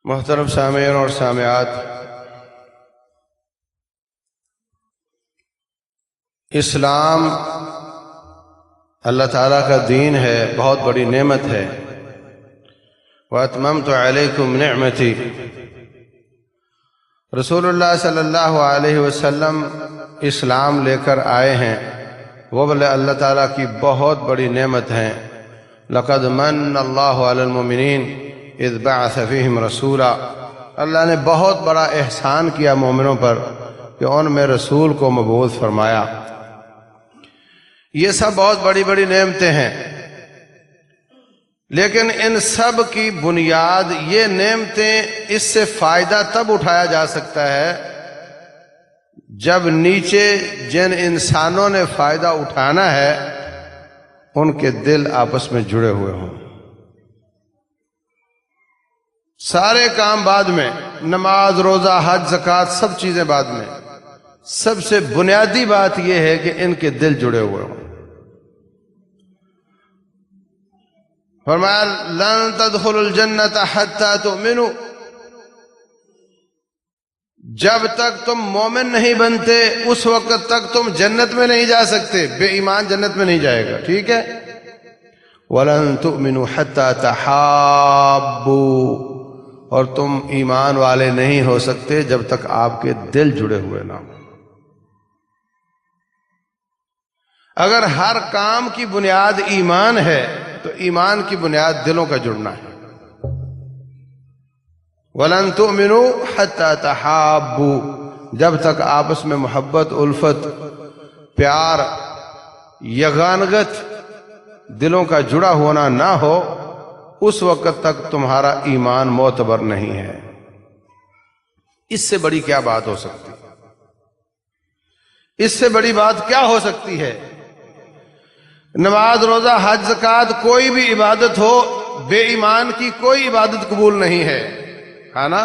محترم سامعین اور سامعات، اسلام اللہ تعالیٰ کا دین ہے، بہت بڑی نعمت ہے۔ وَأَتْمَمْتُ عَلَيْكُمْ نِعْمَتِي، رسول اللہ صلی اللہ علیہ وسلم اسلام لے کر آئے ہیں، وہ بولے اللہ تعالیٰ کی بہت بڑی نعمت ہے۔ لَقَدْ مَنَّ اللَّهُ عَلَى الْمُؤْمِنِينَ اذ بعث فیہم رسولا، اللہ نے بہت بڑا احسان کیا مومنوں پر کہ ان میں رسول کو مبعوث فرمایا۔ یہ سب بہت بڑی بڑی نعمتیں ہیں، لیکن ان سب کی بنیاد یہ نعمتیں، اس سے فائدہ تب اٹھایا جا سکتا ہے جب نیچے جن انسانوں نے فائدہ اٹھانا ہے ان کے دل آپس میں جڑے ہوئے ہوں۔ سارے کام بعد میں، نماز، روزہ، حج، زکوٰۃ، سب چیزیں بعد میں، سب سے بنیادی بات یہ ہے کہ ان کے دل جڑے ہوئے ہوں۔ فرمایا لن تدخلوا الجنت حتی تؤمنوا، جب تک تم مومن نہیں بنتے اس وقت تک تم جنت میں نہیں جا سکتے۔ بے ایمان جنت میں نہیں جائے گا، ٹھیک ہے؟ وَلَن تُؤْمِنُوا حَتَّى تَحَابُّوا، اور تم ایمان والے نہیں ہو سکتے جب تک آپ کے دل جڑے ہوئے نہ ہوں۔ اگر ہر کام کی بنیاد ایمان ہے تو ایمان کی بنیاد دلوں کا جڑنا ہے۔ وَلَن تُؤْمِنُوا حَتَّى تَحَابُّوا، جب تک آپس میں محبت، الفت، پیار، یگانگت دلوں کا جڑا ہونا نہ ہو، اس وقت تک تمہارا ایمان معتبر نہیں ہے۔ اس سے بڑی کیا بات ہو سکتی ہے؟ اس سے بڑی بات کیا ہو سکتی ہے؟ نماز، روزہ، حج، زکوٰۃ، کوئی بھی عبادت ہو، بے ایمان کی کوئی عبادت قبول نہیں ہے، ہے نا؟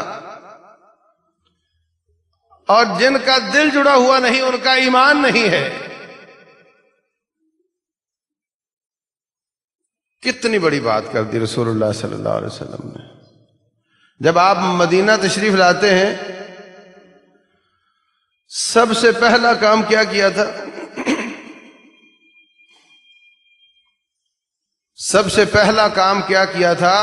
اور جن کا دل جڑا ہوا نہیں ان کا ایمان نہیں ہے۔ کتنی بڑی بات کر دی رسول اللہ صلی اللہ علیہ وسلم نے۔ جب آپ مدینہ تشریف لاتے ہیں، سب سے پہلا کام کیا کیا تھا؟ سب سے پہلا کام کیا کیا تھا؟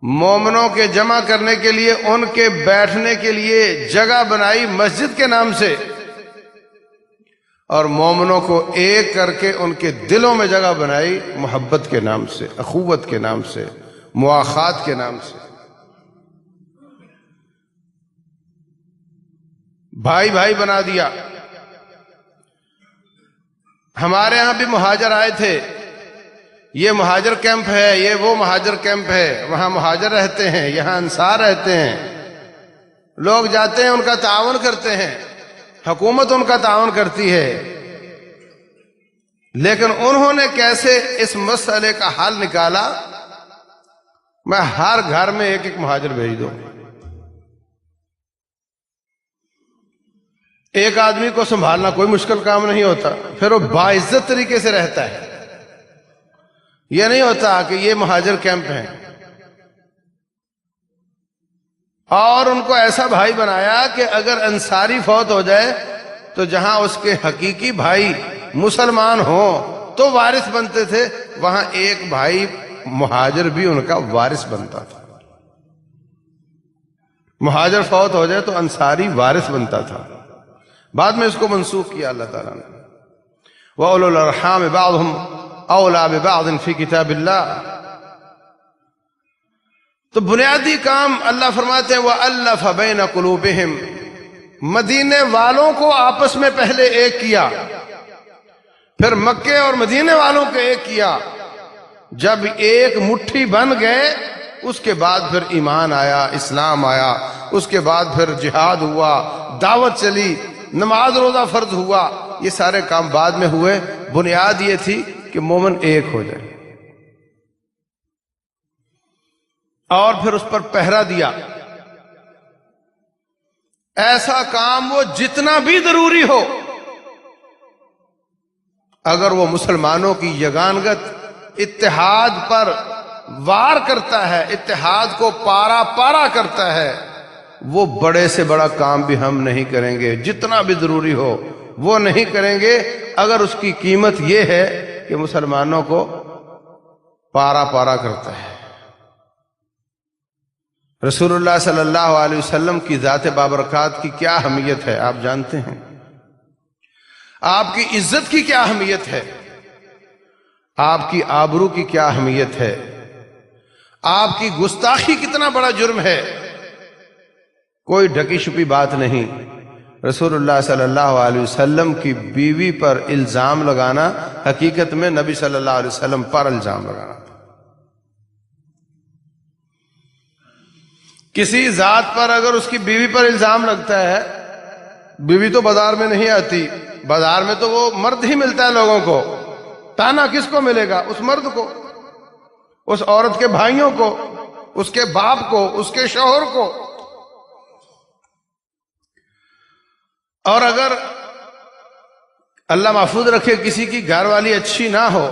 مومنوں کے جمع کرنے کے لیے، ان کے بیٹھنے کے لیے جگہ بنائی مسجد کے نام سے، اور مومنوں کو ایک کر کے ان کے دلوں میں جگہ بنائی محبت کے نام سے، اخوت کے نام سے، مواخات کے نام سے۔ بھائی بھائی بنا دیا۔ ہمارے ہاں بھی مہاجر آئے تھے، یہ مہاجر کیمپ ہے، یہ وہ مہاجر کیمپ ہے، وہاں مہاجر رہتے ہیں، یہاں انصار رہتے ہیں۔ لوگ جاتے ہیں، ان کا تعاون کرتے ہیں، حکومت ان کا تعاون کرتی ہے، لیکن انہوں نے کیسے اس مسئلے کا حل نکالا؟ میں ہر گھر میں ایک ایک مہاجر بھیج دوں۔ ایک آدمی کو سنبھالنا کوئی مشکل کام نہیں ہوتا، پھر وہ باعزت طریقے سے رہتا ہے۔ یہ نہیں ہوتا کہ یہ مہاجر کیمپ ہیں، اور ان کو ایسا بھائی بنایا کہ اگر انصاری فوت ہو جائے تو جہاں اس کے حقیقی بھائی مسلمان ہوں تو وارث بنتے تھے، وہاں ایک بھائی مہاجر بھی ان کا وارث بنتا تھا۔ مہاجر فوت ہو جائے تو انصاری وارث بنتا تھا۔ بعد میں اس کو منسوخ کیا اللہ تعالیٰ نے۔ وَأُولُو الْأَرْحَامِ بَعْضُهُمْ أَوْلَىٰ بِبَعْضٍ فِي كِتَابِ اللَّهِ۔ تو بنیادی کام اللہ فرماتے ہیں وَأَلَّفَ بَيْنَ قُلُوبِهِمْ، مدینے والوں کو آپس میں پہلے ایک کیا، پھر مکے اور مدینے والوں کو ایک کیا۔ جب ایک مٹھی بن گئے اس کے بعد پھر ایمان آیا، اسلام آیا، اس کے بعد پھر جہاد ہوا، دعوت چلی، نماز روزہ فرض ہوا، یہ سارے کام بعد میں ہوئے۔ بنیاد یہ تھی کہ مومن ایک ہو جائے، اور پھر اس پر پہرا دیا۔ ایسا کام وہ جتنا بھی ضروری ہو، اگر وہ مسلمانوں کی یگانگت، اتحاد پر وار کرتا ہے، اتحاد کو پارا پارا کرتا ہے، وہ بڑے سے بڑا کام بھی ہم نہیں کریں گے، جتنا بھی ضروری ہو وہ نہیں کریں گے اگر اس کی قیمت یہ ہے کہ مسلمانوں کو پارا پارا کرتا ہے۔ رسول اللہ صلی اللہ علیہ وسلم کی ذات بابرکات کی کیا اہمیت ہے آپ جانتے ہیں؟ آپ کی عزت کی کیا اہمیت ہے؟ آپ کی آبرو کی کیا اہمیت ہے؟ آپ کی گستاخی کتنا بڑا جرم ہے؟ کوئی ڈھکی چھپی بات نہیں۔ رسول اللہ صلی اللہ علیہ وسلم کی بیوی پر الزام لگانا حقیقت میں نبی صلی اللہ علیہ وسلم پر الزام لگانا تھا۔ کسی ذات پر اگر اس کی بیوی پر الزام لگتا ہے، بیوی تو بازار میں نہیں آتی، بازار میں تو وہ مرد ہی ملتا ہے لوگوں کو، تانا کس کو ملے گا؟ اس مرد کو، اس عورت کے بھائیوں کو، اس کے باپ کو، اس کے شوہر کو۔ اور اگر اللہ محفوظ رکھے کسی کی گھر والی اچھی نہ ہو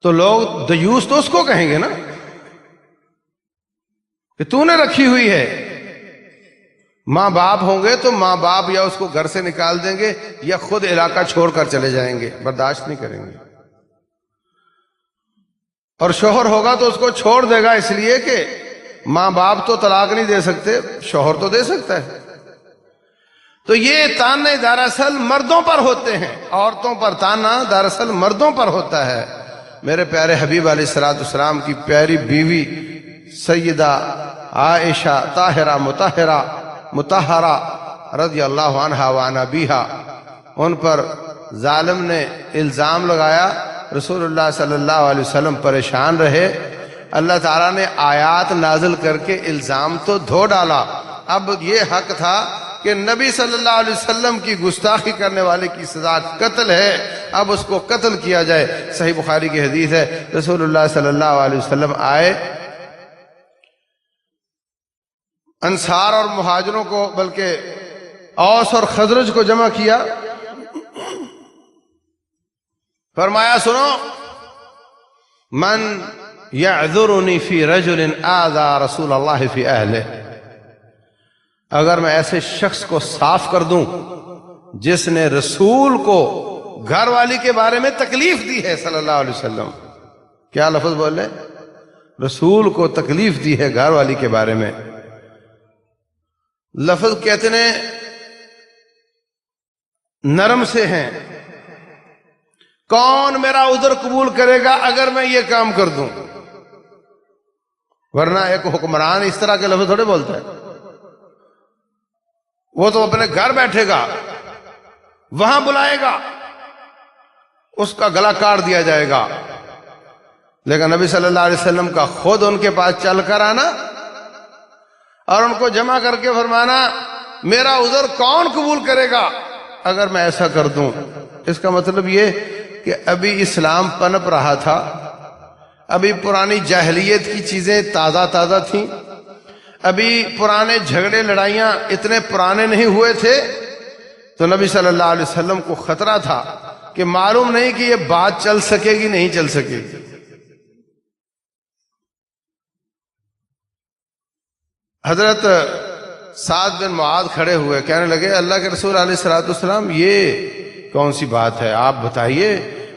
تو لوگ دیوس تو اس کو کہیں گے نا کہ تو نے رکھی ہوئی ہے۔ ماں باپ ہوں گے تو ماں باپ یا اس کو گھر سے نکال دیں گے یا خود علاقہ چھوڑ کر چلے جائیں گے، برداشت نہیں کریں گے۔ اور شوہر ہوگا تو اس کو چھوڑ دے گا، اس لیے کہ ماں باپ تو طلاق نہیں دے سکتے، شوہر تو دے سکتا ہے۔ تو یہ تانے دراصل مردوں پر ہوتے ہیں، عورتوں پر تانا دراصل مردوں پر ہوتا ہے۔ میرے پیارے حبیب علیہ الصلوۃ والسلام کی پیاری بیوی سیدہ عائشہ طاہرہ مطہرہ رضی اللہ عنہا وعن ابیہا، ان پر ظالم نے الزام لگایا، رسول اللہ صلی اللہ علیہ وسلم پریشان رہے، اللہ تعالیٰ نے آیات نازل کر کے الزام تو دھو ڈالا۔ اب یہ حق تھا کہ نبی صلی اللہ علیہ وسلم کی گستاخی کرنے والے کی سزا قتل ہے، اب اس کو قتل کیا جائے۔ صحیح بخاری کی حدیث ہے، رسول اللہ صلی اللہ علیہ وسلم آئے، انصار اور مہاجروں کو، بلکہ اوس اور خزرج کو جمع کیا، فرمایا سنو، من یعذرنی فی رجل آذى رسول اللہ فی اہلہ، اگر میں ایسے شخص کو صاف کر دوں جس نے رسول کو گھر والی کے بارے میں تکلیف دی ہے صلی اللہ علیہ وسلم، کیا لفظ بولے؟ رسول کو تکلیف دی ہے گھر والی کے بارے میں۔ لفظ کہتے ہیں نرم سے ہیں، کون میرا عذر قبول کرے گا اگر میں یہ کام کر دوں؟ ورنہ ایک حکمران اس طرح کے لفظ تھوڑے بولتا ہے، وہ تو اپنے گھر بیٹھے گا، وہاں بلائے گا، اس کا گلا کاٹ دیا جائے گا۔ لیکن نبی صلی اللہ علیہ وسلم کا خود ان کے پاس چل کر آنا اور ان کو جمع کر کے فرمانا، میرا عذر کون قبول کرے گا اگر میں ایسا کر دوں؟ اس کا مطلب یہ کہ ابھی اسلام پنپ رہا تھا، ابھی پرانی جاہلیت کی چیزیں تازہ تازہ تھیں، ابھی پرانے جھگڑے لڑائیاں اتنے پرانے نہیں ہوئے تھے، تو نبی صلی اللہ علیہ وسلم کو خطرہ تھا کہ معلوم نہیں کہ یہ بات چل سکے گی نہیں چل سکے گی۔ حضرت سعد بن معاذ کھڑے ہوئے، کہنے لگے اللہ کے رسول علیہ الصلوۃ والسلام یہ کون سی بات ہے؟ آپ بتائیے،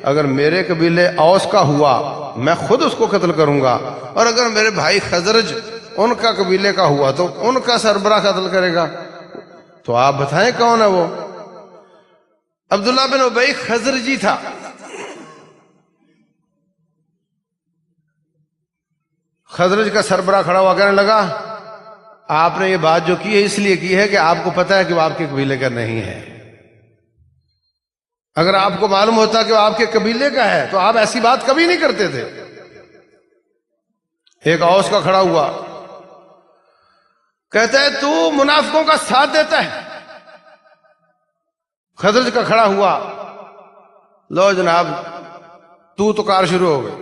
اگر میرے قبیلے اوس کا ہوا میں خود اس کو قتل کروں گا، اور اگر میرے بھائی خزرج ان کا قبیلے کا ہوا تو ان کا سربراہ قتل کرے گا، تو آپ بتائیں کون ہے وہ؟ عبداللہ بن ابی خزرجی تھا۔ خزرج کا سربراہ کھڑا ہوا کہنے لگا، آپ نے یہ بات جو کی ہے اس لیے کی ہے کہ آپ کو پتا ہے کہ وہ آپ کے قبیلے کا نہیں ہے، اگر آپ کو معلوم ہوتا کہ وہ آپ کے قبیلے کا ہے تو آپ ایسی بات کبھی نہیں کرتے تھے۔ ایک اوس کا کھڑا ہوا، کہتا ہے تو منافقوں کا ساتھ دیتا ہے۔ خزرج کا کھڑا ہوا، لو جناب تو کار شروع ہو گئی،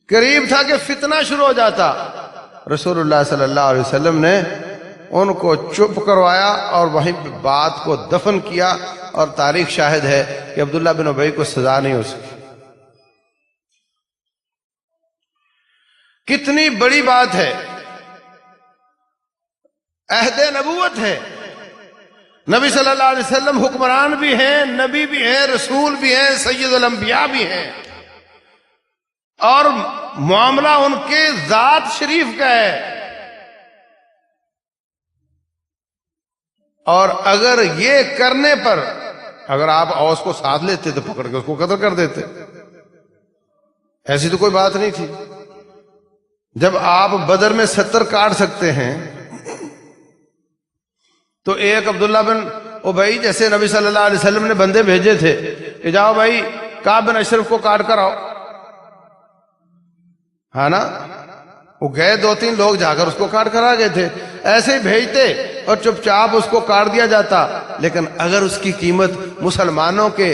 قریب تھا کہ فتنہ شروع ہو جاتا۔ رسول اللہ صلی اللہ علیہ وسلم نے ان کو چپ کروایا اور وہیں پہ بات کو دفن کیا، اور تاریخ شاہد ہے کہ عبداللہ بن ابی کو سزا نہیں ہو سکی۔ کتنی بڑی بات ہے، عہد نبوت ہے، نبی صلی اللہ علیہ وسلم حکمران بھی ہیں، نبی بھی ہیں، رسول بھی ہیں، سید الانبیاء بھی ہیں، اور معاملہ ان کے ذات شریف کا ہے. اور اگر یہ کرنے پر اگر آپ اوس کو ساتھ لیتے تو پکڑ کے اس کو قتل کر دیتے، ایسی تو کوئی بات نہیں تھی. جب آپ بدر میں 70 کاٹ سکتے ہیں تو ایک عبداللہ بن ابی جیسے نبی صلی اللہ علیہ وسلم نے بندے بھیجے تھے کہ جاؤ بھائی کعب بن اشرف کو کاٹ کر آؤ، ہاں نا، وہ گئے 2-3 لوگ جا کر اس کو کاٹ کر آ گئے تھے. ایسے ہی بھیجتے اور چپ چاپ اس کو کاٹ دیا جاتا. لیکن اگر اس کی قیمت مسلمانوں کے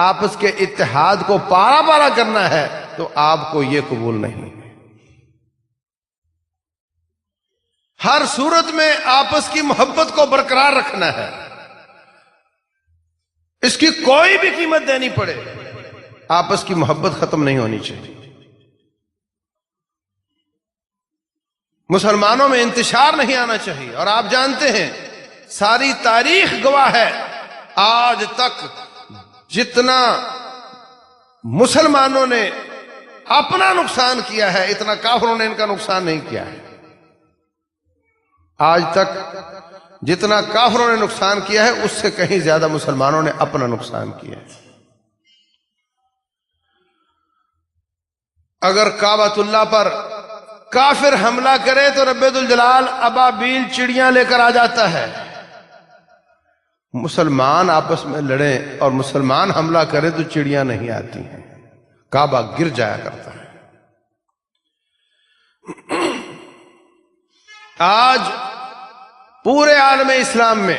آپس کے اتحاد کو پارا پارا کرنا ہے تو آپ کو یہ قبول نہیں. ہر صورت میں آپس کی محبت کو برقرار رکھنا ہے، اس کی کوئی بھی قیمت دینی پڑے، آپس کی محبت ختم نہیں ہونی چاہیے. مسلمانوں میں انتشار نہیں آنا چاہیے. اور آپ جانتے ہیں ساری تاریخ گواہ ہے، آج تک جتنا مسلمانوں نے اپنا نقصان کیا ہے اتنا کافروں نے ان کا نقصان نہیں کیا ہے. آج تک جتنا کافروں نے نقصان کیا ہے اس سے کہیں زیادہ مسلمانوں نے اپنا نقصان کیا ہے. اگر کعبۃ اللہ پر کافر حملہ کرے تو رب ذوالجلال ابابیل چڑیاں لے کر آ جاتا ہے. مسلمان آپس میں لڑیں اور مسلمان حملہ کرے تو چڑیاں نہیں آتی ہیں، کعبہ گر جایا کرتا ہے. آج پورے عالم اسلام میں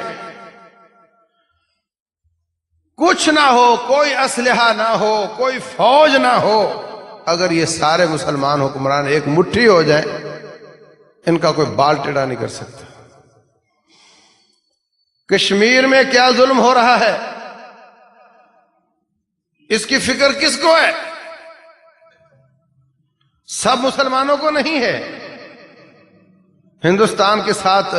کچھ نہ ہو، کوئی اسلحہ نہ ہو، کوئی فوج نہ ہو، اگر یہ سارے مسلمان حکمران ایک مٹھی ہو جائیں ان کا کوئی بال ٹیڑھا نہیں کر سکتا. کشمیر میں کیا ظلم ہو رہا ہے اس کی فکر کس کو ہے؟ سب مسلمانوں کو نہیں ہے. ہندوستان کے ساتھ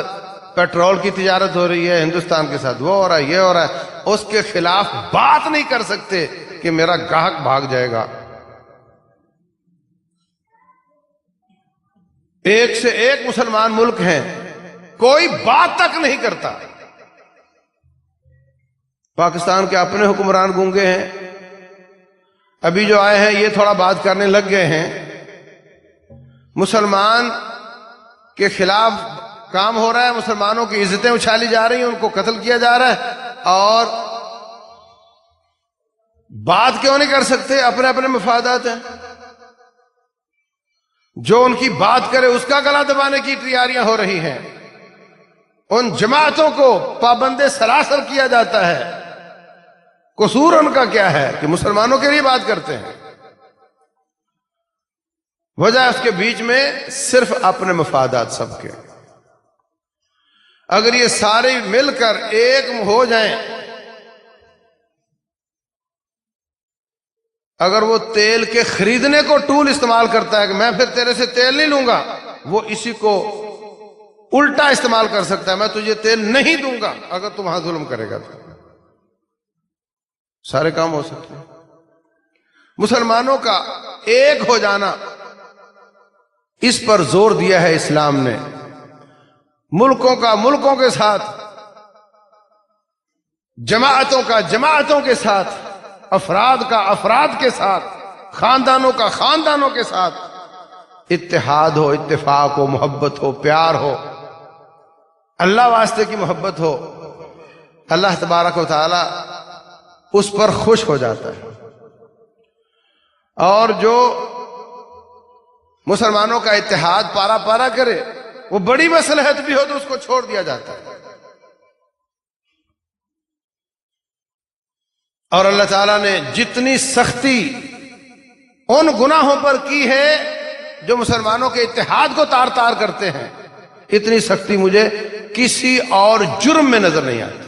پیٹرول کی تجارت ہو رہی ہے، ہندوستان کے ساتھ وہ ہو رہا ہے، یہ ہو رہا ہے، اس کے خلاف بات نہیں کر سکتے کہ میرا گاہک بھاگ جائے گا. ایک سے ایک مسلمان ملک ہیں، کوئی بات تک نہیں کرتا. پاکستان کے اپنے حکمران گونگے ہیں، ابھی جو آئے ہیں یہ تھوڑا بات کرنے لگ گئے ہیں. مسلمان کے خلاف کام ہو رہا ہے، مسلمانوں کی عزتیں اچھالی جا رہی ہیں، ان کو قتل کیا جا رہا ہے، اور بات کیوں نہیں کر سکتے؟ اپنے اپنے مفادات ہیں. جو ان کی بات کرے اس کا گلا دبانے کی تیاریاں ہو رہی ہیں. ان جماعتوں کو پابند سلاسل کیا جاتا ہے. قصور ان کا کیا ہے کہ مسلمانوں کے لیے بات کرتے ہیں؟ وجہ اس کے بیچ میں صرف اپنے مفادات سب کے. اگر یہ سارے مل کر ایک ہو جائیں، اگر وہ تیل کے خریدنے کو ٹول استعمال کرتا ہے کہ میں پھر تیرے سے تیل نہیں لوں گا، وہ اسی کو الٹا استعمال کر سکتا ہے، میں تجھے تیل نہیں دوں گا اگر تم وہاں ظلم کرے گا. تو سارے کام ہو سکتے ہیں. مسلمانوں کا ایک ہو جانا، اس پر زور دیا ہے اسلام نے. ملکوں کا ملکوں کے ساتھ، جماعتوں کا جماعتوں کے ساتھ، افراد کا افراد کے ساتھ، خاندانوں کا خاندانوں کے ساتھ اتحاد ہو، اتفاق ہو، محبت ہو، پیار ہو، اللہ واسطے کی محبت ہو. اللہ تبارک و تعالی اس پر خوش ہو جاتا ہے. اور جو مسلمانوں کا اتحاد پارا پارا کرے، وہ بڑی مصلحت بھی ہو تو اس کو چھوڑ دیا جاتا ہے. اور اللہ تعالیٰ نے جتنی سختی ان گناہوں پر کی ہے جو مسلمانوں کے اتحاد کو تار تار کرتے ہیں، اتنی سختی مجھے کسی اور جرم میں نظر نہیں آتی.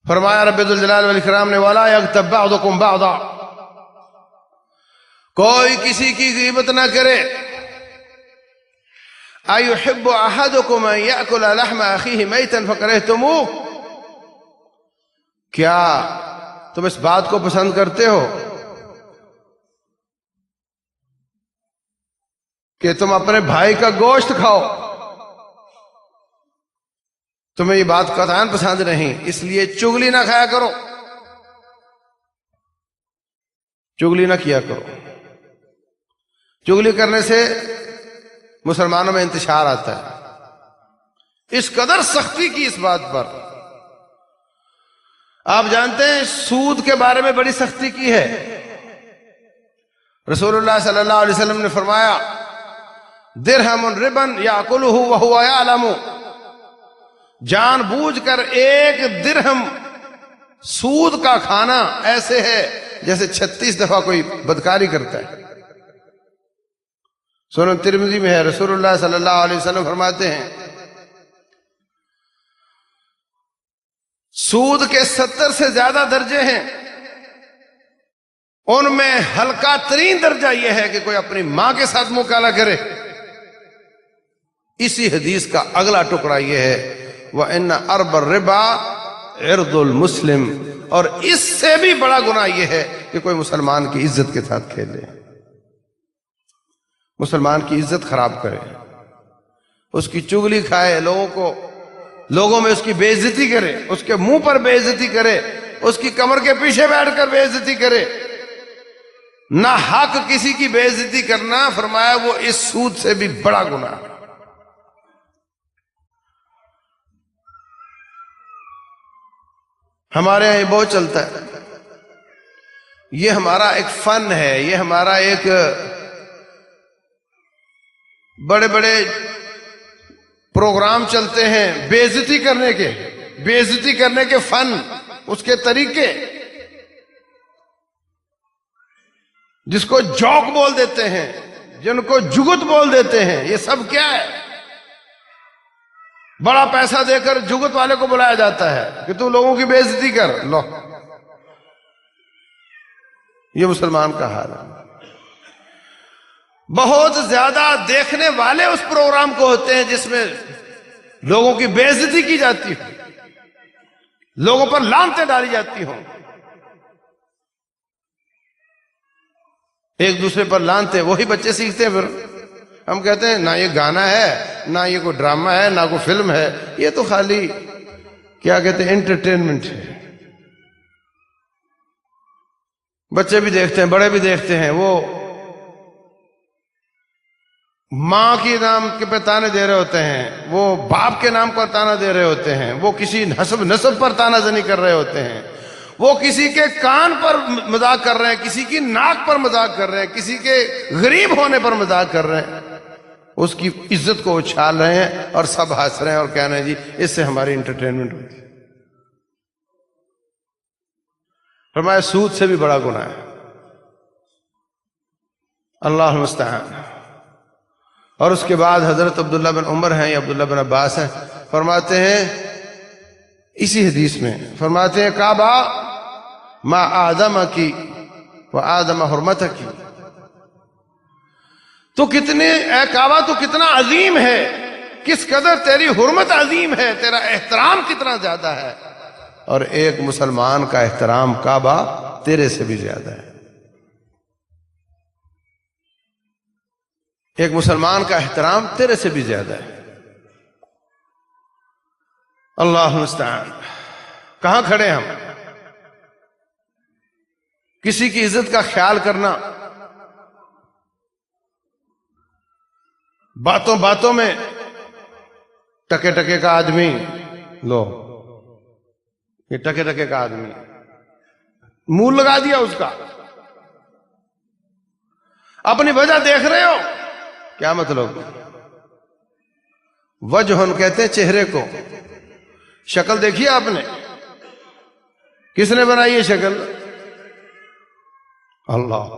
فرمایا رب ذوالجلال والاکرام نے وَلَا يَغْتَبْ بَعْضُكُمْ بَعْضًا، کوئی کسی کی غیبت نہ کرے. أَيُحِبُّ أَحَدُكُمْ أَن يَأْكُلَ لَحْمَ أَخِيهِ مَيْتًا فَكَرِهْتُمُوهُ، کیا تم اس بات کو پسند کرتے ہو کہ تم اپنے بھائی کا گوشت کھاؤ؟ تمہیں یہ بات قطعاً پسند نہیں، اس لیے چغلی نہ کھایا کرو، چغلی نہ کیا کرو. چغلی کرنے سے مسلمانوں میں انتشار آتا ہے. اس قدر سختی کی اس بات پر. آپ جانتے ہیں سود کے بارے میں بڑی سختی کی ہے. رسول اللہ صلی اللہ علیہ وسلم نے فرمایا درہم ربا یاکلہ وہو یعلم، جان بوجھ کر ایک درہم سود کا کھانا ایسے ہے جیسے 36 دفعہ کوئی بدکاری کرتا ہے. سنن ترمذی میں ہے، رسول اللہ صلی اللہ علیہ وسلم فرماتے ہیں سود کے 70 سے زیادہ درجے ہیں، ان میں ہلکا ترین درجہ یہ ہے کہ کوئی اپنی ماں کے ساتھ مکالہ کرے. اسی حدیث کا اگلا ٹکڑا یہ ہے وَإِنَّ أَرْبَ الرِّبَا عِرْضُ الْمُسْلِمِ، اور اس سے بھی بڑا گناہ یہ ہے کہ کوئی مسلمان کی عزت کے ساتھ کھیلے، مسلمان کی عزت خراب کرے، اس کی چغلی کھائے، لوگوں میں اس کی بے عزتی کرے، اس کے منہ پر بے عزتی کرے، اس کی کمر کے پیچھے بیٹھ کر بے عزتی کرے. نہ حق کسی کی بے عزتی کرنا، فرمایا وہ اس سود سے بھی بڑا گناہ ہے. ہمارے یہاں یہ بہت چلتا ہے. یہ ہمارا ایک فن ہے، یہ ہمارا ایک بڑے بڑے پروگرام چلتے ہیں بے عزتی کرنے کے فن، اس کے طریقے، جس کو جوک بول دیتے ہیں، جن کو جگت بول دیتے ہیں. یہ سب کیا ہے؟ بڑا پیسہ دے کر جگت والے کو بلایا جاتا ہے کہ تو لوگوں کی بے عزتی کر لو. یہ مسلمان کا حال ہے. بہت زیادہ دیکھنے والے اس پروگرام کو ہوتے ہیں جس میں لوگوں کی بے عزتی کی جاتی ہو، لوگوں پر لعنتیں ڈالی جاتی ہوں. ایک دوسرے پر لعنتیں وہی بچے سیکھتے ہیں. پھر ہم کہتے ہیں نہ یہ گانا ہے، نہ یہ کوئی ڈرامہ ہے، نہ کوئی فلم ہے، یہ تو خالی کیا کہتے ہیں انٹرٹینمنٹ ہے. بچے بھی دیکھتے ہیں، بڑے بھی دیکھتے ہیں. وہ ماں کے نام کے پہ تانے دے رہے ہوتے ہیں، وہ باپ کے نام پر تانا دے رہے ہوتے ہیں، وہ کسی نسب پر تانا زنی کر رہے ہوتے ہیں، وہ کسی کے کان پر مذاق کر رہے ہیں، کسی کی ناک پر مذاق کر رہے ہیں، کسی کے غریب ہونے پر مذاق کر رہے ہیں، اس کی عزت کو اچھال رہے ہیں اور سب ہنس رہے ہیں اور کہہ رہے ہیں جی اس سے ہماری انٹرٹینمنٹ ہوتی ہے. فرمایا سود سے بھی بڑا گناہ ہے. اللہ المستعان. اور اس کے بعد حضرت عبداللہ بن عمر ہیں یا عبداللہ بن عباس ہیں، فرماتے ہیں اسی حدیث میں، فرماتے ہیں کعبہ ما آدم کی و آدم حرمتک، تو اے کعبہ تو کتنا عظیم ہے، کس قدر تیری حرمت عظیم ہے، تیرا احترام کتنا زیادہ ہے، اور ایک مسلمان کا احترام کعبہ تیرے سے بھی زیادہ ہے. ایک مسلمان کا احترام تیرے سے بھی زیادہ ہے. اللہ المستعان. کہاں کھڑے ہم؟ کسی کی عزت کا خیال کرنا، باتوں باتوں میں ٹکے ٹکے کا آدمی، لو یہ ٹکے ٹکے کا آدمی، منہ لگا دیا اس کا. اپنی وجہ دیکھ رہے ہو کیا مطلب؟ وجہن کہتے ہیں چہرے کو. شکل دیکھی آپ نے؟ کس نے بنائی ہے شکل؟ اللہ.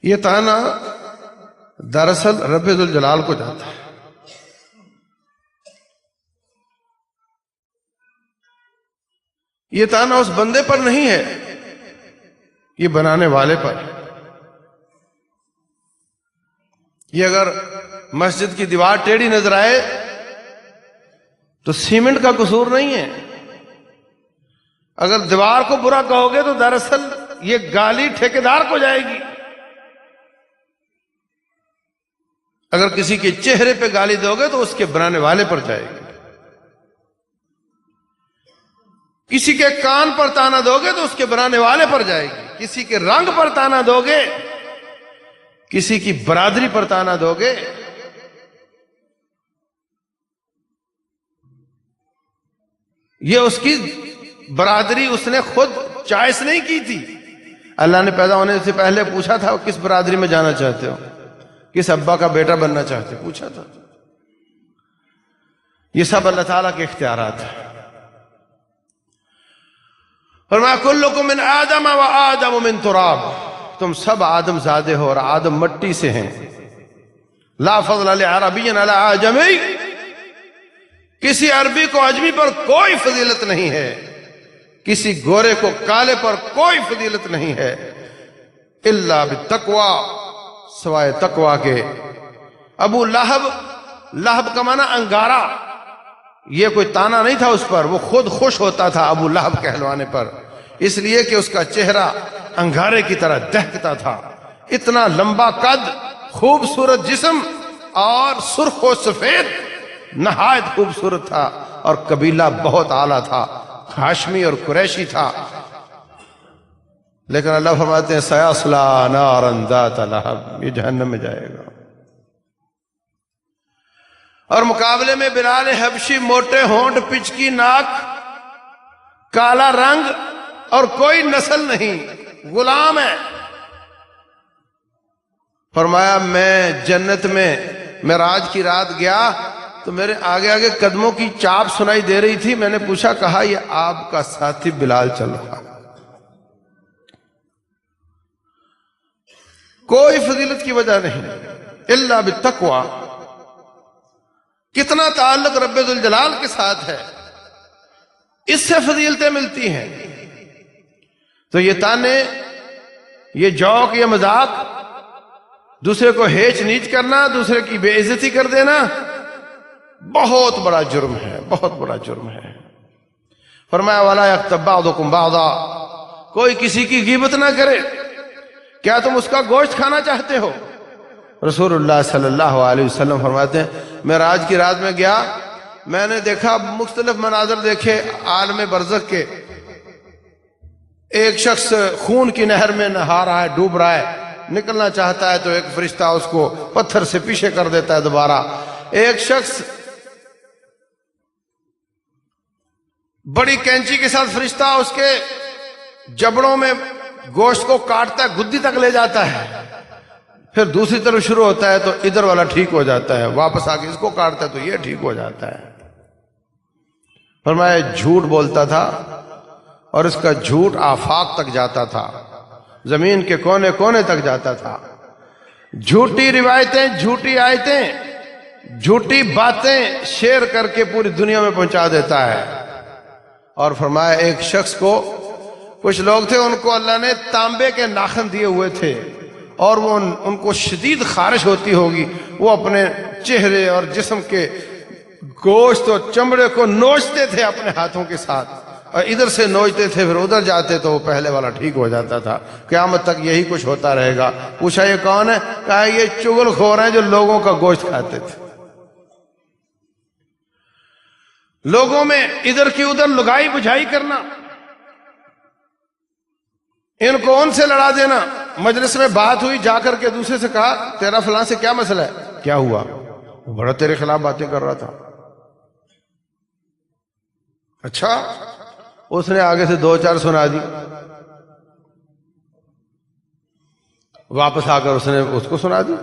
یہ تانا دراصل رب ذوالجلال کو جاتا ہے. یہ تانا اس بندے پر نہیں ہے، یہ بنانے والے پر۔ یہ اگر مسجد کی دیوار ٹیڑھی نظر آئے تو سیمنٹ کا قصور نہیں ہے، اگر دیوار کو برا کہو گے تو دراصل یہ گالی ٹھیکیدار کو جائے گی۔ اگر کسی کے چہرے پہ گالی دو گے تو اس کے بنانے والے پر جائے گی۔ کسی کے کان پر تانا دو گے تو اس کے بنانے والے پر جائے گی۔ کسی کے رنگ پر تانا دو گے، کسی کی برادری پر تانا دو گے، یہ اس کی برادری اس نے خود چوائس نہیں کی تھی۔ اللہ نے پیدا ہونے سے پہلے پوچھا تھا کس برادری میں جانا چاہتے ہو، کس ابا کا بیٹا بننا چاہتے، پوچھا تھا۔ یہ سب اللہ تعالیٰ کے اختیارات ہیں۔ فرمایا کلکم من آدم و آدم من تراب، تم سب آدم زادے ہو اور آدم مٹی سے ہیں۔ لا فضل لعربی علی اعجمی، کسی عربی کو اجمی پر کوئی فضیلت نہیں ہے، کسی گورے کو کالے پر کوئی فضیلت نہیں ہے، الا بالتقوی، سوائے تقوی کے۔ ابو لہب، لہب کا معنی انگارہ، یہ کوئی تانا نہیں تھا اس پر، وہ خود خوش ہوتا تھا ابو لہب کہلوانے پر، اس لیے کہ اس کا چہرہ انگارے کی طرح دہکتا تھا۔ اتنا لمبا قد، خوبصورت جسم اور سرخ و سفید، نہایت خوبصورت تھا، اور قبیلہ بہت اعلیٰ تھا، ہاشمی اور قریشی تھا۔ لیکن اللہ فرماتے ہیں سیصلی نارا ذات لہب، یہ جہنم میں جائے گا۔ اور مقابلے میں بلال حبشی موٹے ہونٹ، پچکی ناک، کالا رنگ اور کوئی نسل نہیں، غلام ہے۔ فرمایا میں جنت میں معراج کی رات گیا تو میرے آگے آگے قدموں کی چاپ سنائی دے رہی تھی، میں نے پوچھا، کہا یہ آپ کا ساتھی بلال چل رہا۔ کوئی فضیلت کی وجہ نہیں، الا بالتقوی۔ کتنا تعلق رب ذوالجلال کے ساتھ ہے، اس سے فضیلتیں ملتی ہیں۔ تو یہ تانے، یہ جوک، یہ مذاق، دوسرے کو ہیچ نیچ کرنا، دوسرے کی بے عزتی کر دینا، بہت بڑا جرم ہے، بہت بڑا جرم ہے۔ فرمایا وَلَا يَغْتَبْ بَعْضُكُمْ بَعْضًا، کوئی کسی کی غیبت نہ کرے۔ کیا تم اس کا گوشت کھانا چاہتے ہو؟ رسول اللہ صلی اللہ علیہ وسلم فرماتے ہیں معراج کی رات میں گیا، میں نے دیکھا، مختلف مناظر دیکھے عالم برزخ کے۔ ایک شخص خون کی نہر میں نہا رہا ہے، ڈوب رہا ہے، نکلنا چاہتا ہے تو ایک فرشتہ اس کو پتھر سے پیچھے کر دیتا ہے دوبارہ۔ ایک شخص بڑی کینچی کے ساتھ فرشتہ اس کے جبڑوں میں گوشت کو کاٹتا ہے، گدی تک لے جاتا ہے، پھر دوسری طرف شروع ہوتا ہے تو ادھر والا ٹھیک ہو جاتا ہے، واپس آ کے اس کو کاٹتا ہے تو یہ ٹھیک ہو جاتا ہے۔ فرمایا جھوٹ بولتا تھا اور اس کا جھوٹ آفاق تک جاتا تھا، زمین کے کونے کونے تک جاتا تھا۔ جھوٹی روایتیں، جھوٹی آیتیں، جھوٹی باتیں شیئر کر کے پوری دنیا میں پہنچا دیتا ہے۔ اور فرمایا ایک شخص کو، کچھ لوگ تھے ان کو اللہ نے تانبے کے ناخن دیے ہوئے تھے اور وہ ان کو شدید خارش ہوتی ہوگی، وہ اپنے چہرے اور جسم کے گوشت اور چمڑے کو نوچتے تھے اپنے ہاتھوں کے ساتھ، اور ادھر سے نوچتے تھے پھر ادھر جاتے تو وہ پہلے والا ٹھیک ہو جاتا تھا۔ قیامت تک یہی کچھ ہوتا رہے گا۔ پوچھا یہ کون ہے؟ کہا یہ چغل خور ہیں جو لوگوں کا گوشت کھاتے تھے، لوگوں میں ادھر کی ادھر لگائی بجھائی کرنا، ان کو ان سے لڑا دینا۔ مجلس میں بات ہوئی، جا کر کے دوسرے سے کہا تیرا فلاں سے کیا مسئلہ ہے؟ کیا ہوا؟ وہ بڑا تیرے خلاف باتیں کر رہا تھا۔ اچھا، اس نے آگے سے دو چار سنا دی، واپس آ کر اس نے اس کو سنا دی،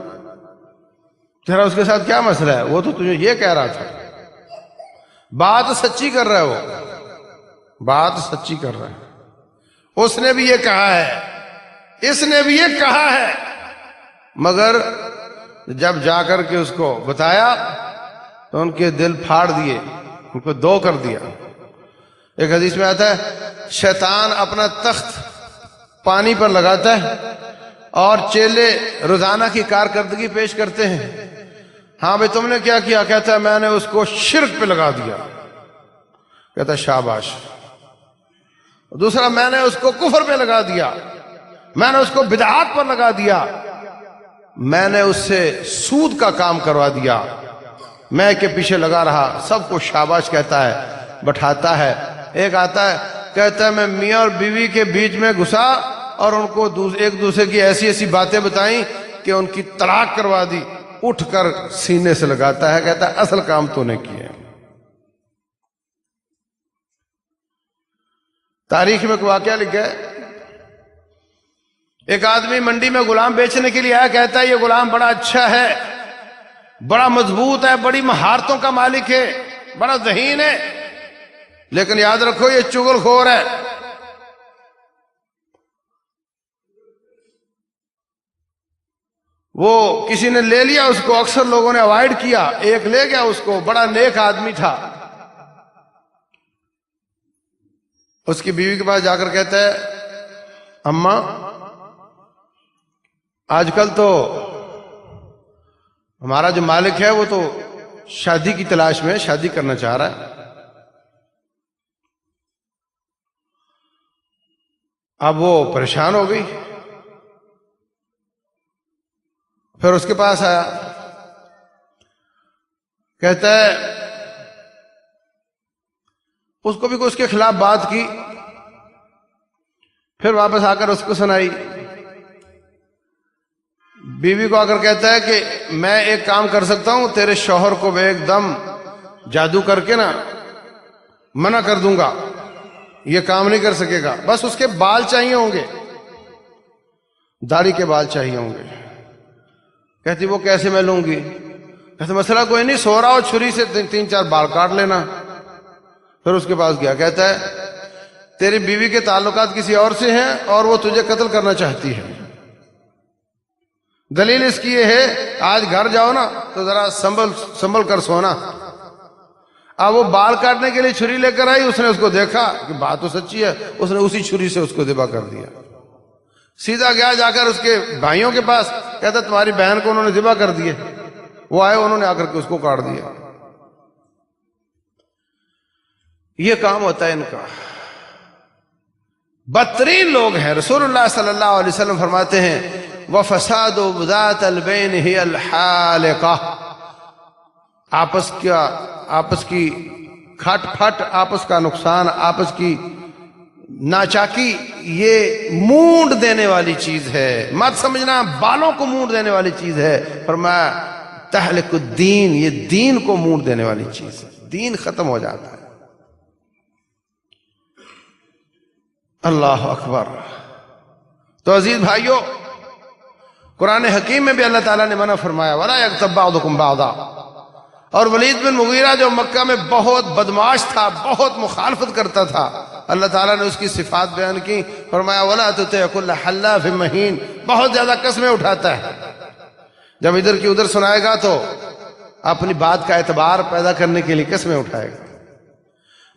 تیرا اس کے ساتھ کیا مسئلہ ہے؟ وہ تو تجھے یہ کہہ رہا تھا۔ بات سچی کر رہا ہے، وہ بات سچی کر رہا ہے، اس نے بھی یہ کہا ہے، اس نے بھی یہ کہا ہے، مگر جب جا کر کے اس کو بتایا تو ان کے دل پھاڑ دیے، ان کو دو کر دیا۔ ایک حدیث میں آتا ہے شیطان اپنا تخت پانی پر لگاتا ہے اور چیلے روزانہ کی کارکردگی پیش کرتے ہیں. ہاں بھئی تم نے کیا کیا؟ کہتا ہے میں نے اس کو شرک پہ لگا دیا. کہتا ہے شاباش. دوسرا میں نے اس کو کفر پہ لگا دیا، میں نے اس کو بدعات پر لگا دیا، میں نے اس سے سود کا کام کروا دیا، میں کے پیچھے لگا رہا. سب کو شاباش کہتا ہے، بٹھاتا ہے. ایک آتا ہے کہتا ہے میں میاں اور بیوی کے بیچ میں گھسا اور ان کو ایک دوسرے کی ایسی ایسی باتیں بتائیں کہ ان کی طلاق کروا دی. اٹھ کر سینے سے لگاتا ہے، کہتا ہے اصل کام تو نے کیا. تاریخ میں کوئی واقعہ لکھا ہے، ایک آدمی منڈی میں غلام بیچنے کے لیے آیا. کہتا ہے یہ غلام بڑا اچھا ہے، بڑا مضبوط ہے، بڑی مہارتوں کا مالک ہے، بڑا ذہین ہے، لیکن یاد رکھو یہ چغل خور ہے. وہ کسی نے لے لیا اس کو، اکثر لوگوں نے اوائڈ کیا. ایک لے گیا اس کو، بڑا نیک آدمی تھا. اس کی بیوی کے پاس جا کر کہتا ہے اماں آج کل تو ہمارا جو مالک ہے وہ تو شادی کی تلاش میں شادی کرنا چاہ رہا ہے. اب وہ پریشان ہو گئی. پھر اس کے پاس آیا، کہتا ہے اس کو بھی اس کے خلاف بات کی. پھر واپس آ کر اس کو سنائی. بیوی کو آ کر کہتا ہے کہ میں ایک کام کر سکتا ہوں، تیرے شوہر کو میں ایک دم جادو کر کے نا منع کر دوں گا، یہ کام نہیں کر سکے گا. بس اس کے بال چاہیے ہوں گے، داڑھی کے بال چاہیے ہوں گے. کہتی وہ کیسے میں لوں گی؟ کہتے مسئلہ کوئی نہیں، سو رہا ہو چھری سے 3-4 بال کاٹ لینا. پھر اس کے پاس گیا. کہتا ہے تیری بیوی کے تعلقات کسی اور سے ہیں اور وہ تجھے قتل کرنا چاہتی ہے. دلیل اس کی یہ ہے آج گھر جاؤ نا تو ذرا سنبھل کر سونا. اب وہ بال کاٹنے کے لیے چھری لے کر آئی. اس نے اس کو دیکھا کہ بات تو سچی ہے، اس نے اسی چھری سے اس کو ذبح کر دیا. سیدھا گیا جا کر اس کے بھائیوں کے پاس. کہتا تمہاری بہن کو انہوں نے ذبح کر دیے. وہ آئے، انہوں نے آ کر کے اس کو کاٹ دیا. یہ کام ہوتا ہے ان کا. بدترین لوگ ہیں. رسول اللہ صلی اللہ علیہ وسلم فرماتے ہیں وَفَسَادُ ذَاتَ الْبَيْنِ هِيَ الْحَالِقَةِ، آپس کی کھٹ پھٹ، آپس کا نقصان، آپس کی ناچاکی یہ مونڈ دینے والی چیز ہے. مت سمجھنا بالوں کو مونڈ دینے والی چیز ہے. فرمایا تہلک الدین، یہ دین کو مونڈ دینے والی چیز ہے. دین ختم ہو جاتا ہے. اللہ اکبر. تو عزیز بھائیو، قرآن حکیم میں بھی اللہ تعالیٰ نے منع فرمایا وَلَا يَغْتَبْ بَعْضُكُمْ بَعْضًا. اور ولید بن مغیرہ جو مکہ میں بہت بدمعاش تھا، بہت مخالفت کرتا تھا، اللہ تعالیٰ نے اس کی صفات بیان کی. فرمایا وَلَا تُطِعْ كُلَّ حَلَّافٍ مَّهِينٍ، بہت زیادہ قسمیں اٹھاتا ہے. جب ادھر کی ادھر سنائے گا تو اپنی بات کا اعتبار پیدا کرنے کے لیے قسمیں اٹھائے گا.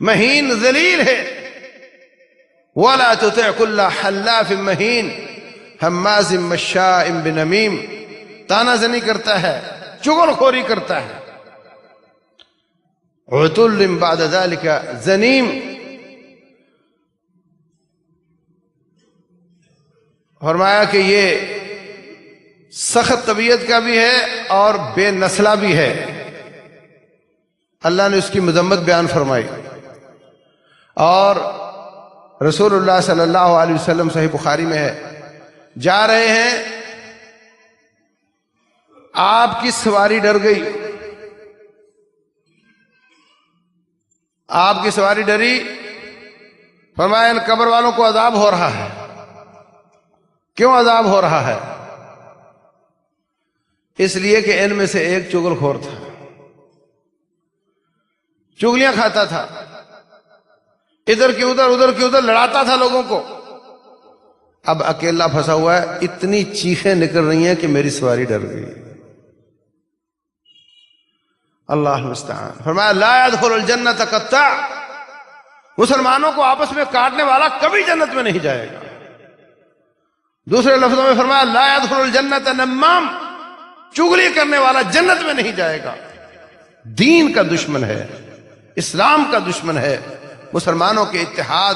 مہین ذلیل ہے. وَلَا تُطِعْ كُلَّ حَلَّافٍ مَّهِينٍ حماز مشاء بنمیم، تانا زنی کرتا ہے، چغل خوری کرتا ہے. عتل بعد ذلك زنیم. فرمایا کہ یہ سخت طبیعت کا بھی ہے اور بے نسلہ بھی ہے. اللہ نے اس کی مذمت بیان فرمائی. اور رسول اللہ صلی اللہ علیہ وسلم صحیح بخاری میں ہے، جا رہے ہیں، آپ کی سواری ڈر گئی. آپ کی سواری ڈری. فرمایا ان قبر والوں کو عذاب ہو رہا ہے. کیوں عذاب ہو رہا ہے؟ اس لیے کہ ان میں سے ایک چغل خور تھا، چغلیاں کھاتا تھا، ادھر کی ادھر لڑاتا تھا لوگوں کو. اب اکیلا پھنسا ہوا ہے، اتنی چیخیں نکل رہی ہیں کہ میری سواری ڈر گئی. اللہ المستعان. فرمایا لا يدخل الجنت قطاع، مسلمانوں کو آپس میں کاٹنے والا کبھی جنت میں نہیں جائے گا۔ دوسرے لفظوں میں فرمایا لا يدخل الجنت نمام، چغلی کرنے والا جنت میں نہیں جائے گا۔ دین کا دشمن ہے، اسلام کا دشمن ہے، مسلمانوں کے اتحاد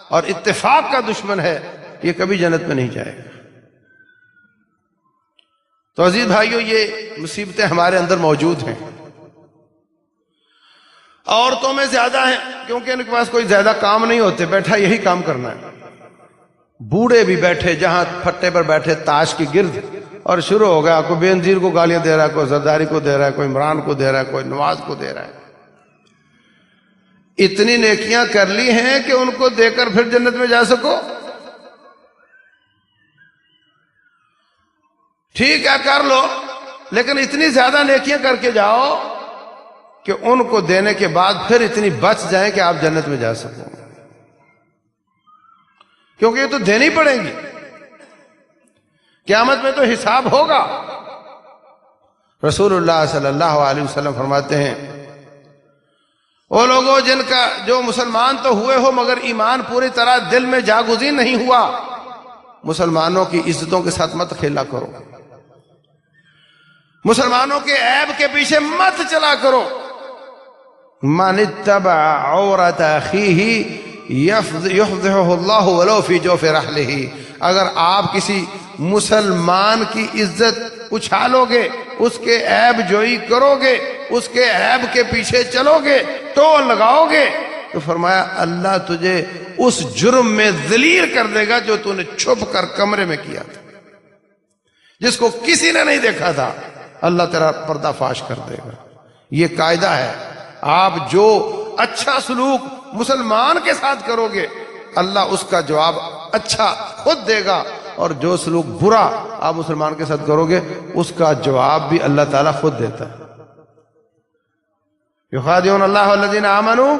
اور اتفاق کا دشمن ہے، یہ کبھی جنت میں نہیں جائے گا۔ تو عزیز بھائیو، یہ مصیبتیں ہمارے اندر موجود ہیں۔ عورتوں میں زیادہ ہیں کیونکہ ان کے پاس کوئی زیادہ کام نہیں ہوتے، بیٹھا یہی کام کرنا ہے۔ بوڑھے بھی بیٹھے جہاں پھٹے پر بیٹھے تاش کی گرد، اور شروع ہو گیا، کوئی بے نظیر کو گالیاں دے رہا ہے، کوئی زرداری کو دے رہا ہے، کوئی عمران کو دے رہا ہے، کوئی نواز کو دے رہا ہے۔ اتنی نیکیاں کر لی ہیں کہ ان کو دے کر پھر جنت میں جا سکو؟ ٹھیک ہے کر لو، لیکن اتنی زیادہ نیکیاں کر کے جاؤ کہ ان کو دینے کے بعد پھر اتنی بچ جائیں کہ آپ جنت میں جا سکو، کیونکہ یہ تو دینی پڑیں گی، قیامت میں تو حساب ہوگا۔ رسول اللہ صلی اللہ علیہ وسلم فرماتے ہیں وہ لوگوں جن کا جو مسلمان تو ہوئے ہو مگر ایمان پوری طرح دل میں جاگزین نہیں ہوا، مسلمانوں کی عزتوں کے ساتھ مت کھیلا کرو، مسلمانوں کے عیب کے پیچھے مت چلا کرو۔ من اتبع عورت اخیہ یفضحہ اللہ ولو فی جوف رحلہ، اگر آپ کسی مسلمان کی عزت اچھالو گے، اس کے عیب جوئی کرو گے، اس کے عیب کے پیچھے چلو گے، تو لگاؤ گے، تو فرمایا اللہ تجھے اس جرم میں ذلیل کر دے گا جو تو نے چھپ کر کمرے میں کیا تھا، جس کو کسی نے نہیں دیکھا تھا، اللہ تیرا پردہ فاش کر دے گا۔ یہ قاعدہ ہے، آپ جو اچھا سلوک مسلمان کے ساتھ کرو گے اللہ اس کا جواب اچھا خود دے گا، اور جو سلوک برا آپ مسلمان کے ساتھ کرو گے اس کا جواب بھی اللہ تعالیٰ خود دیتا ہے۔ یخادعون اللہ والذین آمنوا،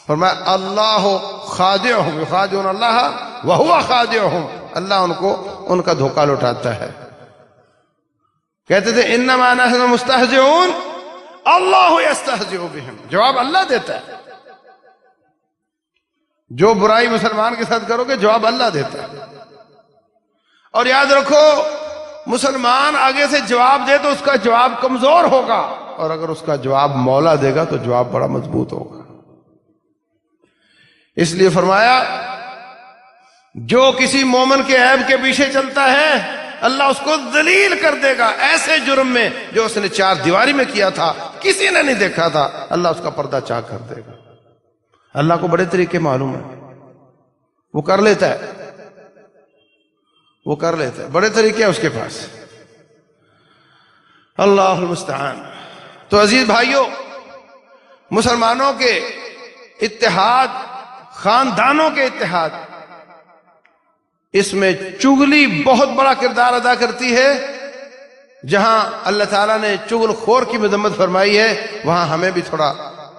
فرمایا اللہ خادعہم، یخادعون اللہ وہو خادعہم، اللہ ان کا دھوکہ لوٹاتا ہے۔ کہتے تھے انما نحن مستہزئون اللہ یستہزئ بہم، جواب اللہ دیتا ہے۔ جو برائی مسلمان کے ساتھ کرو گے جواب اللہ دیتا ہے۔ اور یاد رکھو مسلمان آگے سے جواب دے تو اس کا جواب کمزور ہوگا، اور اگر اس کا جواب مولا دے گا تو جواب بڑا مضبوط ہوگا۔ اس لیے فرمایا جو کسی مومن کے عیب کے پیچھے چلتا ہے اللہ اس کو ذلیل کر دے گا، ایسے جرم میں جو اس نے چار دیواری میں کیا تھا، کسی نے نہیں دیکھا تھا، اللہ اس کا پردہ چاک کر دے گا۔ اللہ کو بڑے طریقے معلوم ہے، وہ کر لیتا ہے، وہ کر لیتا ہے، بڑے طریقے ہیں اس کے پاس، اللہ المستعان۔ تو عزیز بھائیوں، مسلمانوں کے اتحاد، خاندانوں کے اتحاد، اس میں چغلی بہت بڑا کردار ادا کرتی ہے۔ جہاں اللہ تعالیٰ نے چغل خور کی مذمت فرمائی ہے وہاں ہمیں بھی تھوڑا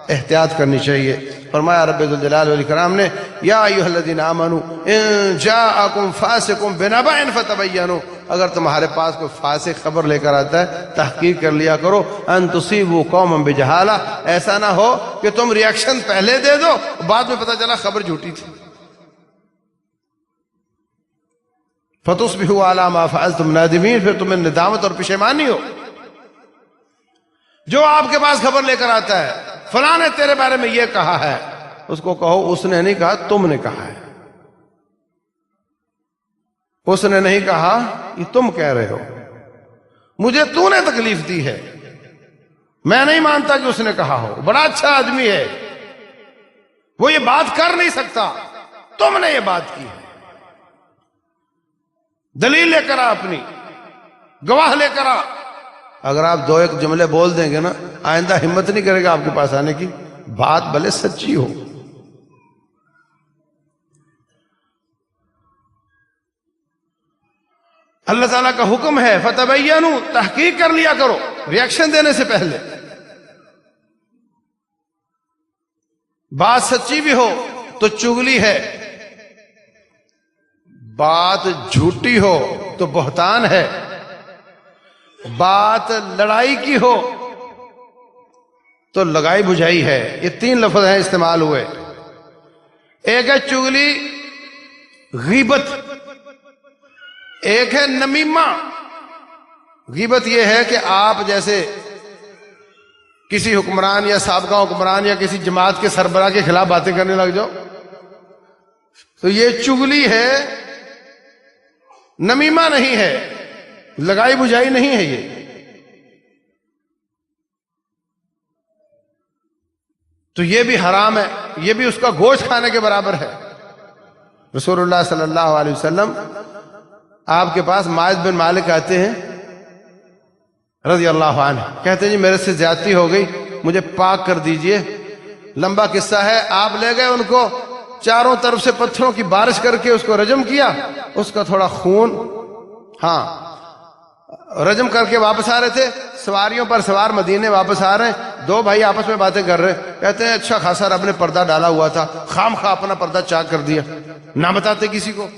احتیاط کرنی چاہیے۔ فرمایا رب ذوالجلال والاکرام نے یا ایھا الذین آمنوا ان جاءکم فاسق بنبأ فتبینوا، اگر تمہارے پاس کوئی فاسق خبر لے کر آتا ہے تحقیق کر لیا کرو، ان تصیبوا قوما بجہالہ، ایسا نہ ہو کہ تم ریاکشن پہلے دے دو بعد میں پتہ چلا خبر جھوٹی تھی۔ فتصبحوا علی ما فعلتم نادمین، پھر تمہیں ندامت اور پشیمانی ہو۔ جو آپ کے پاس خبر لے کر آتا ہے فلاں نے تیرے بارے میں یہ کہا ہے، اس کو کہو اس نے نہیں کہا، تم نے کہا ہے، اس نے نہیں کہا، یہ تم کہہ رہے ہو، مجھے تو نے تکلیف دی ہے، میں نہیں مانتا کہ اس نے کہا ہو، بڑا اچھا آدمی ہے، وہ یہ بات کر نہیں سکتا، تم نے یہ بات کی ہے۔ دلیل لے کر آ، اپنی گواہ لے کر آ۔ اگر آپ دو ایک جملے بول دیں گے نا آئندہ ہمت نہیں کرے گا آپ کے پاس آنے کی، بات بھلے سچی ہو۔ اللہ تعالیٰ کا حکم ہے فتبینوا، تحقیق کر لیا کرو ریاکشن دینے سے پہلے، بات سچی بھی ہو تو چغلی ہے، بات جھوٹی ہو تو بہتان ہے، بات لڑائی کی ہو تو لگائی بجھائی ہے. یہ 3 لفظ ہیں استعمال ہوئے. ایک ہے چغلی غیبت، ایک ہے نمیمہ. غیبت یہ ہے کہ آپ جیسے کسی حکمران یا سابقہ حکمران یا کسی جماعت کے سربراہ کے خلاف باتیں کرنے لگ جاؤ، تو یہ چغلی ہے، نمیمہ نہیں ہے، لگائی بجھائی نہیں ہے. یہ تو یہ بھی حرام ہے، یہ بھی اس کا گوشت کھانے کے برابر ہے. رسول اللہ صلی اللہ علیہ وسلم آپ کے پاس ماعز بن مالک آتے ہیں رضی اللہ عنہ، کہتے ہیں جی میرے سے زیادتی ہو گئی، مجھے پاک کر دیجئے. لمبا قصہ ہے. آپ لے گئے ان کو، چاروں طرف سے پتھروں کی بارش کر کے اس کو رجم کیا. اس کا تھوڑا خون، رجم کر کے واپس آ رہے تھے، سواریوں پر سوار مدینے واپس آ رہے ہیں. 2 بھائی آپس میں باتیں کر رہے ہیں، کہتے ہیں اچھا خاصا رب نے پردہ ڈالا ہوا تھا، خام خواہ اپنا پردہ چاک کر دیا، نہ بتاتے کسی کو.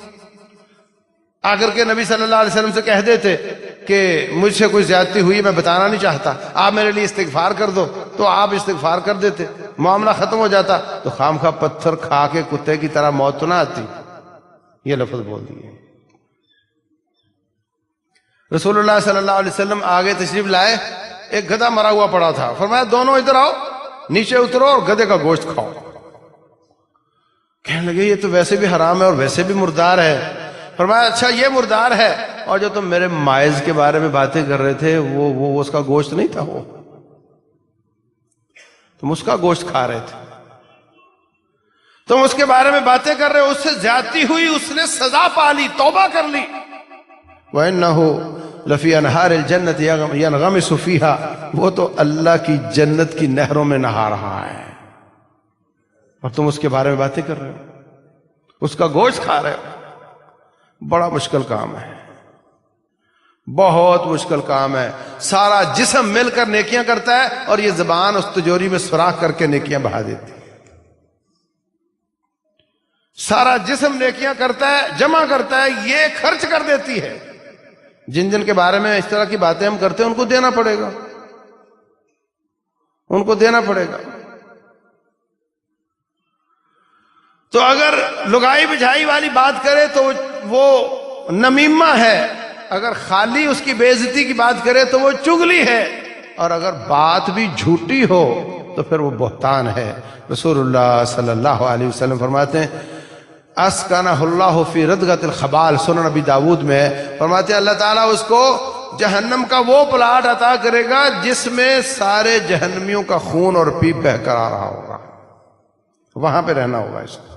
آ کر کے نبی صلی اللہ علیہ وسلم سے کہہ دیتے کہ مجھ سے کوئی زیادتی ہوئی، میں بتانا نہیں چاہتا، آپ میرے لیے استغفار کر دو. تو آپ استغفار کر دیتے، معاملہ ختم ہو جاتا. تو خام خواہ پتھر کھا کے کتے کی طرح موت تو نہ آتی. یہ لفظ بول دیے. رسول اللہ صلی اللہ علیہ وسلم آگے تشریف لائے، ایک گدھا مرا ہوا پڑا تھا. فرمایا دونوں ادھر آؤ، نیچے اترو اور گدھے کا گوشت کھاؤ. کہنے لگے یہ تو ویسے بھی حرام ہے اور ویسے بھی مردار ہے. فرمایا اچھا یہ مردار ہے، اور جو تم میرے ماعز کے بارے میں باتیں کر رہے تھے وہ اس کا گوشت نہیں تھا، وہ تم اس کا گوشت کھا رہے تھے، تم اس کے بارے میں باتیں کر رہے ہو، اس سے زیادتی ہوئی، اس نے سزا پا لی، توبہ کر لی. وَإِنَّهُ لَفِي أَنْهَارِ الْجَنَّةِ يَنْغَمِسُ فِيهَا، وہ تو اللہ کی جنت کی نہروں میں نہا رہا ہے، اور تم اس کے بارے میں باتیں کر رہے ہو، اس کا گوشت کھا رہے ہو. بڑا مشکل کام ہے، بہت مشکل کام ہے. سارا جسم مل کر نیکیاں کرتا ہے، اور یہ زبان اس تجوری میں سوراخ کر کے نیکیاں بہا دیتی ہے. سارا جسم نیکیاں کرتا ہے، جمع کرتا ہے، یہ خرچ کر دیتی ہے. جن کے بارے میں اس طرح کی باتیں ہم کرتے ہیں ان کو دینا پڑے گا، ان کو دینا پڑے گا. تو اگر لگائی بجھائی والی بات کرے تو وہ نمیمہ ہے، اگر خالی اس کی بے عزتی کی بات کرے تو وہ چغلی ہے، اور اگر بات بھی جھوٹی ہو تو پھر وہ بہتان ہے. رسول اللہ صلی اللہ علیہ وسلم فرماتے ہیں اسکنہ اللہ فی ردغۃ الخبال، سنن نبی داود میں ہے، فرماتے ہیں اللہ تعالیٰ اس کو جہنم کا وہ پلاٹ عطا کرے گا جس میں سارے جہنمیوں کا خون اور پیپ بہہ کر آ رہا ہوگا، وہاں پہ رہنا ہوگا. اس کو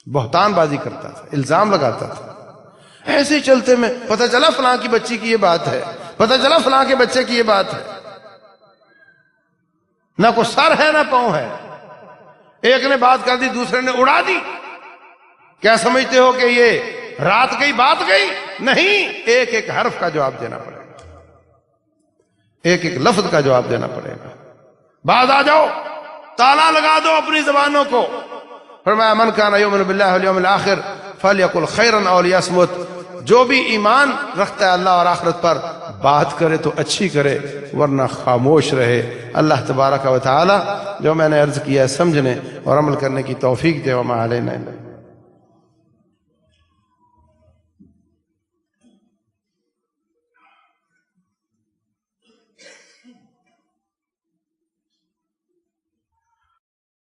بہتان بازی کرتا تھا، الزام لگاتا تھا. ایسے ہی چلتے میں پتہ چلا فلاں کی بچی کی یہ بات ہے، پتہ چلا فلاں کے بچے کی یہ بات ہے. نہ کوئی سر ہے نہ پاؤں ہے، ایک نے بات کر دی دوسرے نے اڑا دی. کیا سمجھتے ہو کہ یہ رات گئی بات گئی؟ نہیں، ایک ایک حرف کا جواب دینا پڑے گا، ایک ایک لفظ کا جواب دینا پڑے گا. بعد آ جاؤ، تالا لگا دو اپنی زبانوں کو. فرمایا من کان یؤمن باللہ والیوم الآخر فلیقل خیرا او لیصمت، جو بھی ایمان رکھتا ہے اللہ اور آخرت پر، بات کرے تو اچھی کرے ورنہ خاموش رہے. اللہ تبارک و تعالی جو میں نے عرض کیا ہے سمجھنے اور عمل کرنے کی توفیق دے. وما علینا